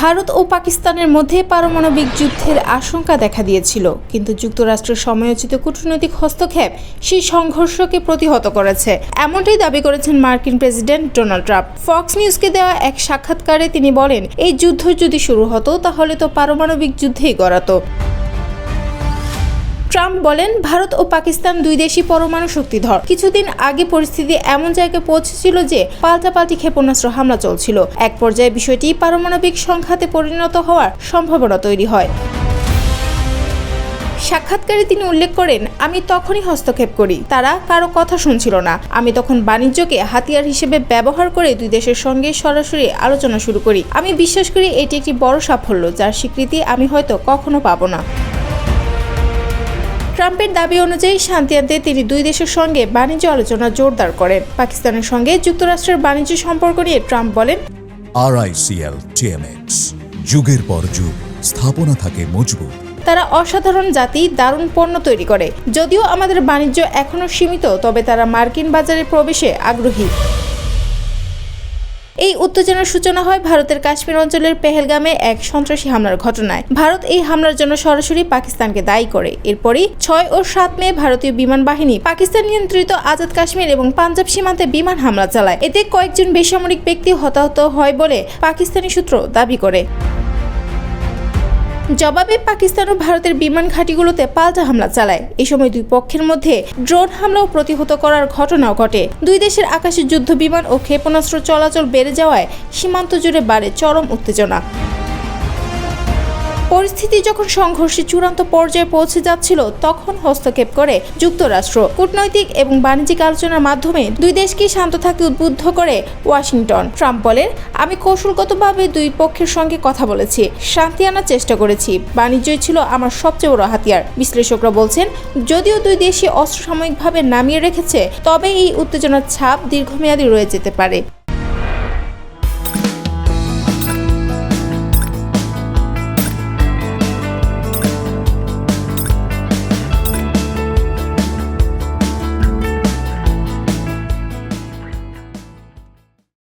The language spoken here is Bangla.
ভারত ও পাকিস্তানের মধ্যে পারমাণবিক যুদ্ধের আশঙ্কা দেখা দিয়েছিল, কিন্তু যুক্তরাষ্ট্রের সময়োচিত কূটনৈতিক হস্তক্ষেপ সেই সংঘর্ষকে প্রতিহত করেছে। এমনটাই দাবি করেছেন মার্কিন প্রেসিডেন্ট ডোনাল্ড ট্রাম্প। ফক্স নিউজকে দেওয়া এক সাক্ষাৎকারে তিনি বলেন, এই যুদ্ধ যদি শুরু হতো তাহলে তো পারমাণবিক যুদ্ধেই গড়াতো। ট্রাম্প বলেন, ভারত ও পাকিস্তান দুই দেশই পরমাণু শক্তিধর। কিছুদিন আগে পরিস্থিতি এমন জায়গায় পৌঁছেছিল যে পাল্টাপাল্টি ক্ষেপণাস্ত্র হামলা চলছিল। এক পর্যায়ে বিষয়টি পারমাণবিক সংঘাতে পরিণত হওয়ার সম্ভাবনা তৈরি হয়। সাক্ষাৎকারে তিনি উল্লেখ করেন, আমি তখনই হস্তক্ষেপ করি, তারা কারো কথা শুনছিল না। আমি তখন বাণিজ্যকে হাতিয়ার হিসেবে ব্যবহার করে দুই দেশের সঙ্গে সরাসরি আলোচনা শুরু করি। আমি বিশ্বাস করি এটি একটি বড় সাফল্য, যার স্বীকৃতি আমি হয়তো কখনো পাবো না। ট্রাম্পের দাবি অনুযায়ী শান্তি আনতে তিনি দুই দেশের সঙ্গে বাণিজ্য আলোচনা জোরদার করেন। পাকিস্তানের সঙ্গে যুক্তরাষ্ট্রের বাণিজ্য সম্পর্ক নিয়ে ট্রাম্প বলেন, RICL TMX যুগের পর যুগ স্থাপনা থাকে মজবুত। তারা অসাধারণ জাতি, দারুণ পণ্য তৈরি করে। যদিও আমাদের বাণিজ্য এখনো সীমিত, তবে তারা মার্কিন বাজারে প্রবেশে আগ্রহী। এই উত্তেজনার সূচনা হয় ভারতের কাশ্মীর অঞ্চলের পেহেলগামে এক সন্ত্রাসী হামলার ঘটনায়। ভারত এই হামলার জন্য সরাসরি পাকিস্তানকে দায়ী করে। এরপরই 6 ও 7 মে ভারতীয় বিমান বাহিনী পাকিস্তান নিয়ন্ত্রিত আজাদ কাশ্মীর এবং পাঞ্জাব সীমান্তে বিমান হামলা চালায়। এতে কয়েকজন বেসামরিক ব্যক্তি হতাহত হয় বলে পাকিস্তানি সূত্র দাবি করে। জবাবে পাকিস্তান ও ভারতের বিমান ঘাঁটিগুলোতে পাল্টা হামলা চালায়। এই সময় দুই পক্ষের মধ্যে ড্রোন হামলাও প্রতিহত করার ঘটনাও ঘটে। দুই দেশের আকাশে যুদ্ধ বিমান ও ক্ষেপণাস্ত্র চলাচল বেড়ে যাওয়ায় সীমান্ত জুড়ে বাড়ে চরম উত্তেজনা। পরিস্থিতি যখন সংঘর্ষের চূড়ান্ত পর্যায়ে পৌঁছে যাচ্ছিল, তখন হস্তক্ষেপ করে যুক্তরাষ্ট্র। কূটনৈতিক এবং বাণিজ্যিক আলোচনার মাধ্যমে দুই দেশকে শান্ত থাকতে উদ্বুদ্ধ করে ওয়াশিংটন। ট্রাম্প বলেন, আমি কৌশলগতভাবে দুই পক্ষের সঙ্গে কথা বলেছি, শান্তি আনার চেষ্টা করেছি। বাণিজ্যই ছিল আমার সবচেয়ে বড় হাতিয়ার। বিশ্লেষকরা বলছেন, যদিও দুই দেশই অস্ত্র সাময়িকভাবে নামিয়ে রেখেছে, তবে এই উত্তেজনার ছাপ দীর্ঘমেয়াদী রয়ে যেতে পারে।